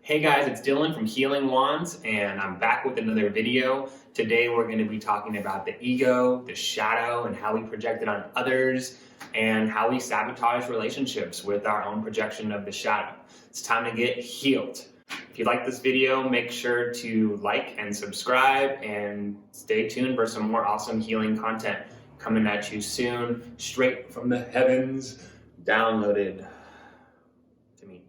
Hey guys, it's Dylan from Healing Wands, and I'm back with another video. Today we're going to be talking about the ego, the shadow, and how we project it on others, and how we sabotage relationships with our own projection of the shadow. It's time to get healed. If you like this video, make sure to like and subscribe, and stay tuned for some more awesome healing content coming at you soon, straight from the heavens, downloaded to me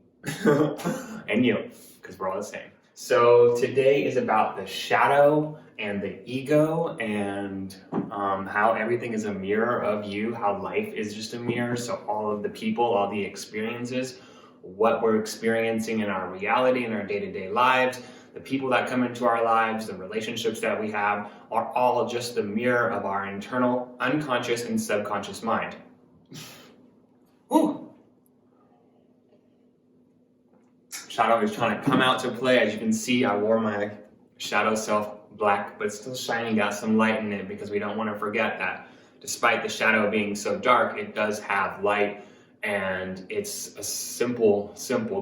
and you, because we're all the same. So today is about the shadow and the ego, and how everything is a mirror of you, how life is just a mirror. So all of the people, all the experiences, what we're experiencing in our reality, in our day-to-day lives, the people that come into our lives, the relationships that we have, are all just the mirror of our internal, unconscious, and subconscious mind. Whew. Shadow is trying to come out to play. As you can see, I wore my shadow self black, but it's still shining, got some light in it, because we don't want to forget that despite the shadow being so dark, it does have light. And it's a simple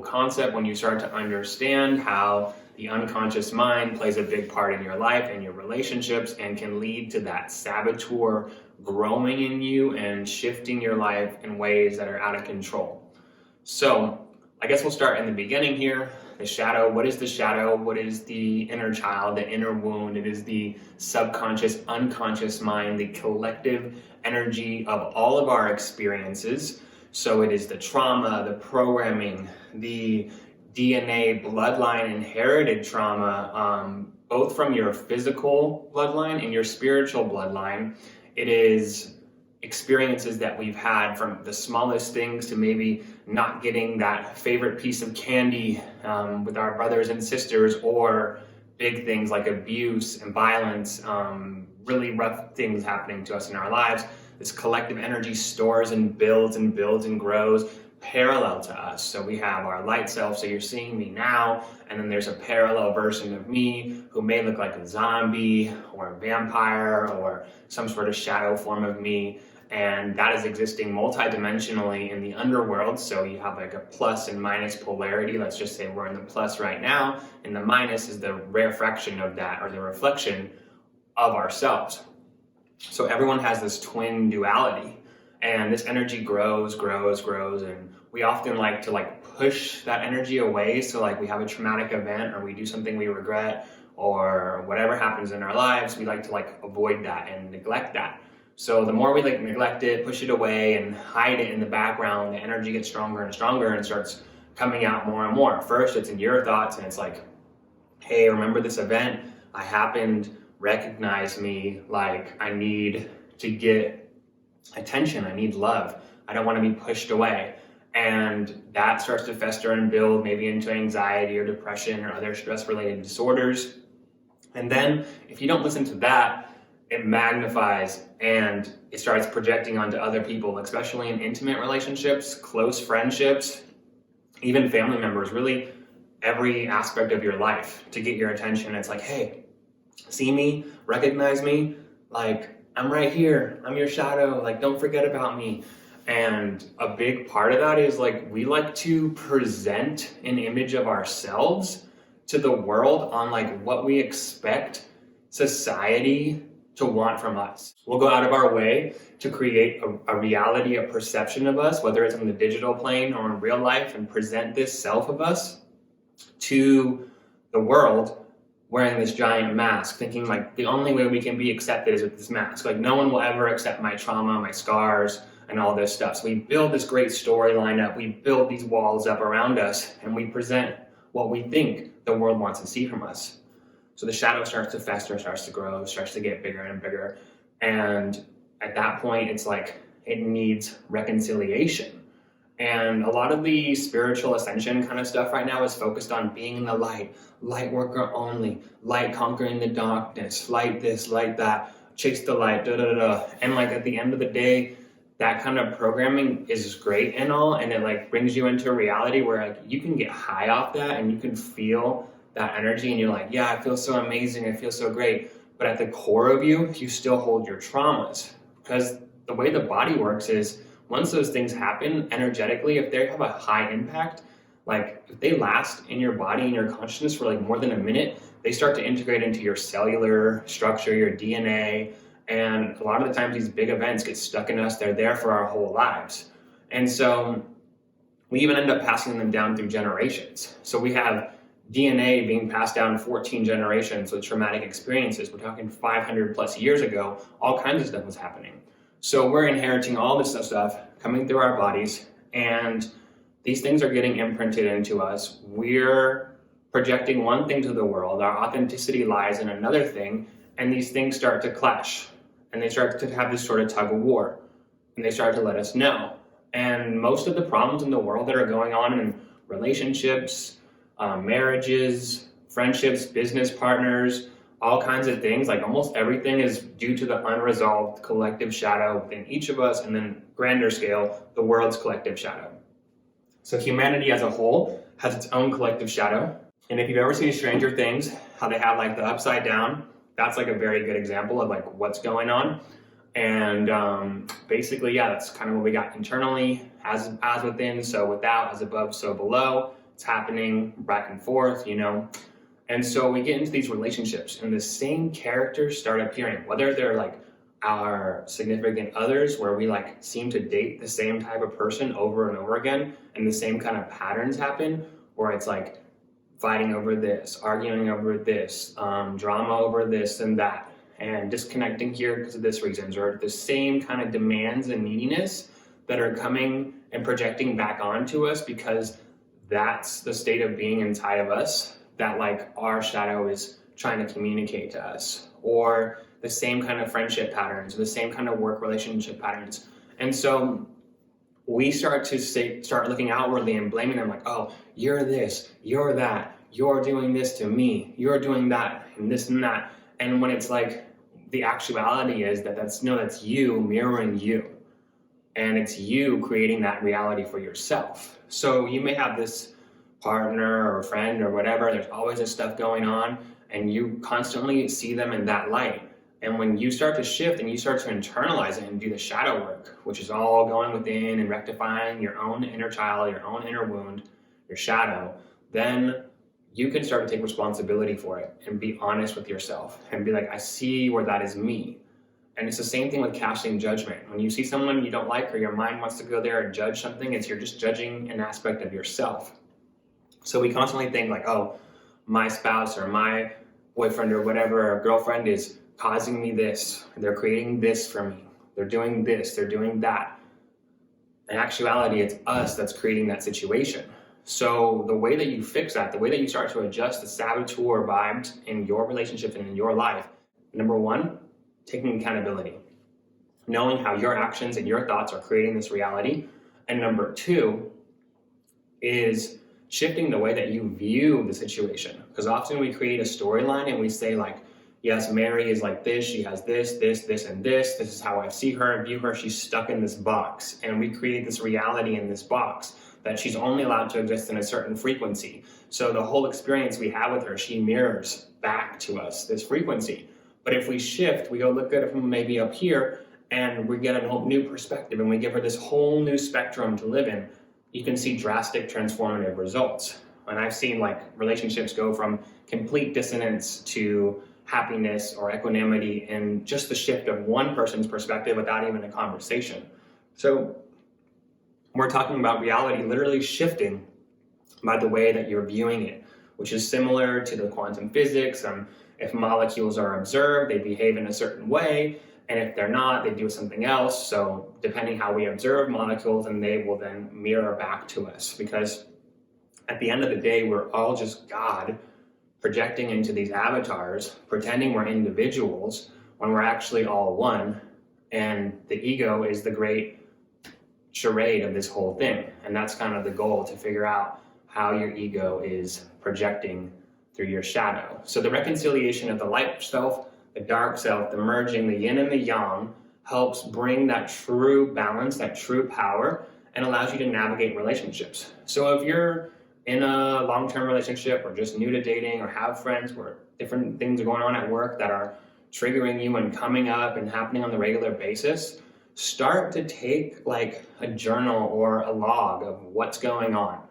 concept when you start to understand how the unconscious mind plays a big part in your life and your relationships, and can lead to that saboteur growing in you and shifting your life in ways that are out of control. So I guess we'll start in the beginning here. The shadow, what is the shadow? What is the inner child, the inner wound? It is the subconscious, unconscious mind, the collective energy of all of our experiences. So it is the trauma, the programming, the DNA bloodline inherited trauma, both from your physical bloodline and your spiritual bloodline. It is experiences that we've had, from the smallest things to maybe not getting that favorite piece of candy with our brothers and sisters, or big things like abuse and violence, really rough things happening to us in our lives. This collective energy stores and builds and builds and grows parallel to us. So we have our light self, so you're seeing me now, and then there's a parallel version of me who may look like a zombie or a vampire or some sort of shadow form of me. And that is existing multidimensionally in the underworld. So you have like a plus and minus polarity. Let's just say we're in the plus right now, and the minus is the rarefaction of that, or the reflection of ourselves. So everyone has this twin duality, and this energy grows, and we often like to push that energy away. So we have a traumatic event, or we do something we regret, or whatever happens in our lives, we like to avoid that and neglect that. So the more we neglect it, push it away, and hide it in the background, the energy gets stronger and stronger and starts coming out more and more. First, it's in your thoughts, and it's like, hey, remember this event? I happened, recognize me, I need to get attention, I need love, I don't want to be pushed away. And that starts to fester and build, maybe into anxiety or depression or other stress-related disorders. And then if you don't listen to that, it magnifies and it starts projecting onto other people, especially in intimate relationships, close friendships, even family members, really every aspect of your life, to get your attention. It's like, hey, see me, recognize me, I'm right here, I'm your shadow, don't forget about me. And a big part of that is we like to present an image of ourselves to the world on what we expect society to want from us. We'll go out of our way to create a reality, a perception of us, whether it's on the digital plane or in real life, and present this self of us to the world wearing this giant mask, thinking the only way we can be accepted is with this mask. No one will ever accept my trauma, my scars, and all this stuff. So we build this great storyline up, we build these walls up around us, and we present what we think the world wants to see from us. So the shadow starts to fester, starts to grow, starts to get bigger and bigger. And at that point, it's it needs reconciliation. And a lot of the spiritual ascension kind of stuff right now is focused on being in the light worker only, light conquering the darkness, light this, light that, chase the light, And at the end of the day, that kind of programming is great and all, and it brings you into a reality where you can get high off that, and you can feel that energy, and you're yeah, I feel so amazing, I feel so great. But at the core of you, you still hold your traumas, because the way the body works is, once those things happen energetically, if they have a high impact, like if they last in your body and your consciousness for like more than a minute, they start to integrate into your cellular structure, your DNA. And a lot of the times these big events get stuck in us. They're there for our whole lives. And so we even end up passing them down through generations. So we have DNA being passed down 14 generations with traumatic experiences. We're talking 500 plus years ago, all kinds of stuff was happening. So we're inheriting all this stuff coming through our bodies, and these things are getting imprinted into us. We're projecting one thing to the world, our authenticity lies in another thing, and these things start to clash, and they start to have this sort of tug of war, and they start to let us know. And most of the problems in the world that are going on in relationships, marriages, friendships, business partners, all kinds of things, like almost everything is due to the unresolved collective shadow within each of us, and then grander scale, the world's collective shadow. So humanity as a whole has its own collective shadow. And if you've ever seen Stranger Things, how they have like the upside down, that's like a very good example of like what's going on. And basically, yeah, that's kind of what we got internally, as within, so without, as above, so below. It's happening back and forth, you know. And so we get into these relationships, and the same characters start appearing, whether they're like our significant others, where we like seem to date the same type of person over and over again, and the same kind of patterns happen, or it's like fighting over this, arguing over this, drama over this and that, and disconnecting here because of this reasons, or the same kind of demands and neediness that are coming and projecting back onto us because that's the state of being inside of us that like our shadow is trying to communicate to us, or the same kind of friendship patterns, or the same kind of work relationship patterns. And so we start looking outwardly and blaming them like, oh, you're this, you're that, you're doing this to me, you're doing that, and this and that. And when it's like, the actuality is that's you mirroring you. And it's you creating that reality for yourself. So you may have this partner or friend or whatever, there's always this stuff going on, and you constantly see them in that light. And when you start to shift and you start to internalize it and do the shadow work, which is all going within and rectifying your own inner child, your own inner wound, your shadow, then you can start to take responsibility for it and be honest with yourself and be like, I see where that is me. And it's the same thing with casting judgment. When you see someone you don't like, or your mind wants to go there and judge something, you're just judging an aspect of yourself. So we constantly think like, oh, my spouse or my boyfriend or whatever, or girlfriend is causing me this. They're creating this for me. They're doing this, they're doing that. In actuality, it's us that's creating that situation. So the way that you fix that, the way that you start to adjust the saboteur vibes in your relationship and in your life, number one, taking accountability, knowing how your actions and your thoughts are creating this reality. And number two is shifting the way that you view the situation. Because often we create a storyline and we say like, yes, Mary is like this, she has this, and this is how I see her and view her, she's stuck in this box. And we create this reality in this box that she's only allowed to exist in a certain frequency. So the whole experience we have with her, she mirrors back to us this frequency. But if we shift, we go look at it from maybe up here, and we get a whole new perspective, and we give her this whole new spectrum to live in, you can see drastic transformative results. And I've seen like relationships go from complete dissonance to happiness or equanimity in just the shift of one person's perspective without even a conversation. So we're talking about reality literally shifting by the way that you're viewing it, which is similar to the quantum physics. If molecules are observed, they behave in a certain way, and if they're not, they do something else. So depending how we observe molecules, and they will then mirror back to us, because at the end of the day, we're all just God projecting into these avatars, pretending we're individuals when we're actually all one. And the ego is the great charade of this whole thing. And that's kind of the goal, to figure out how your ego is projecting through your shadow. So the reconciliation of the light self, the dark self, the merging, the yin and the yang, helps bring that true balance, that true power, and allows you to navigate relationships. So if you're in a long-term relationship, or just new to dating, or have friends where different things are going on at work that are triggering you and coming up and happening on the regular basis, start to take like a journal or a log of what's going on.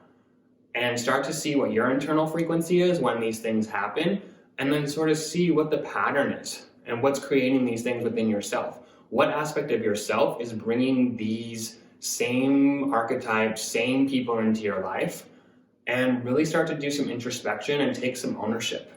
and start to see what your internal frequency is when these things happen, and then sort of see what the pattern is and what's creating these things within yourself. What aspect of yourself is bringing these same archetypes, same people into your life, and really start to do some introspection and take some ownership,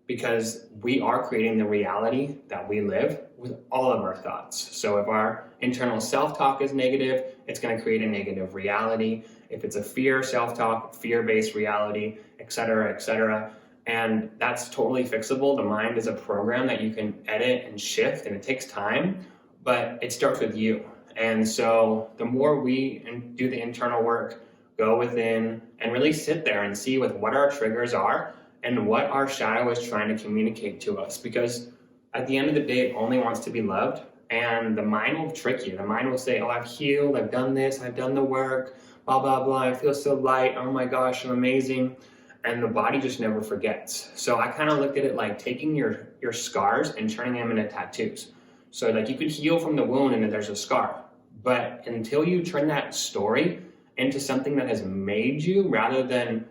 because we are creating the reality that we live with all of our thoughts. So if our internal self-talk is negative, it's going to create a negative reality. If it's a fear self-talk, fear-based reality, etc., etc. And that's totally fixable. The mind is a program that you can edit and shift, and it takes time, but it starts with you. And so the more we do the internal work, go within and really sit there and see with what our triggers are and what our shadow is trying to communicate to us. Because at the end of the day, it only wants to be loved, and the mind will trick you. The mind will say, oh, I've healed, I've done this, I've done the work, blah, blah, blah, I feel so light, oh my gosh, I'm amazing. And the body just never forgets. So I kind of looked at it like taking your scars and turning them into tattoos. So like you could heal from the wound and then there's a scar. But until you turn that story into something that has made you rather than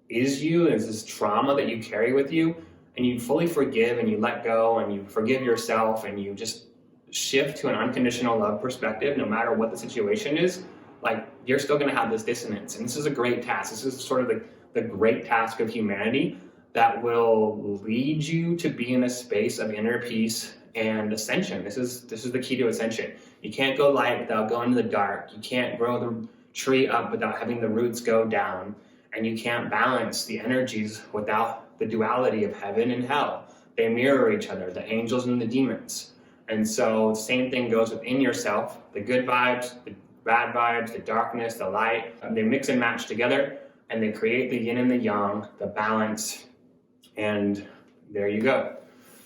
is you, is this trauma that you carry with you, and you fully forgive and you let go and you forgive yourself and you just shift to an unconditional love perspective, no matter what the situation is, like you're still going to have this dissonance. And this is a great task. This is sort of the great task of humanity that will lead you to be in a space of inner peace and ascension. This is the key to ascension. You can't go light without going to the dark. You can't grow the tree up without having the roots go down. And you can't balance the energies without the duality of heaven and hell. They mirror each other, the angels and the demons. And so the same thing goes within yourself. The good vibes, the bad vibes, the darkness, the light, they mix and match together, and they create the yin and the yang, the balance, and there you go.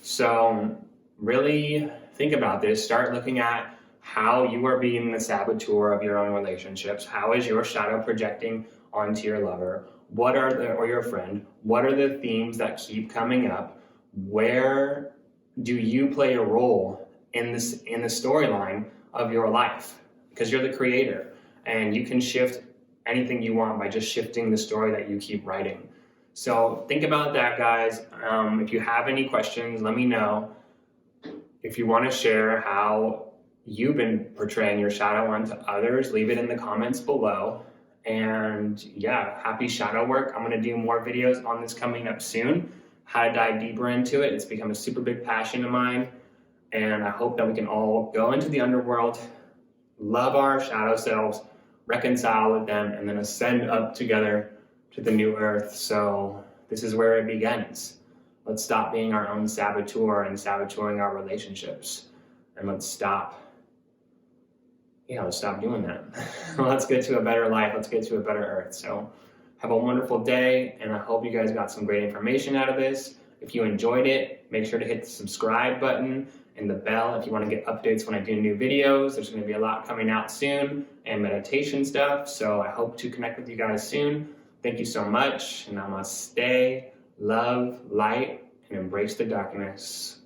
So really think about this. Start looking at how you are being the saboteur of your own relationships. How is your shadow projecting onto your lover? Or your friend? What are the themes that keep coming up? Where do you play a role in the storyline of your life? Because you're the creator, and you can shift anything you want by just shifting the story that you keep writing. So think about that, guys. If you have any questions, let me know. If you want to share how you've been portraying your shadow onto others, leave it in the comments below. And yeah, happy shadow work. I'm going to do more videos on this coming up soon, how to dive deeper into it. It's become a super big passion of mine. And I hope that we can all go into the underworld, love our shadow selves, reconcile with them, and then ascend up together to the new earth. So this is where it begins. Let's stop being our own saboteur and saboteuring our relationships. And let's stop doing that. Let's get to a better life. Let's get to a better earth. So have a wonderful day, and I hope you guys got some great information out of this. If you enjoyed it, make sure to hit the subscribe button and the bell if you want to get updates when I do new videos. There's going to be a lot coming out soon, and meditation stuff. So I hope to connect with you guys soon. Thank you so much. Namaste, love, light, and embrace the darkness.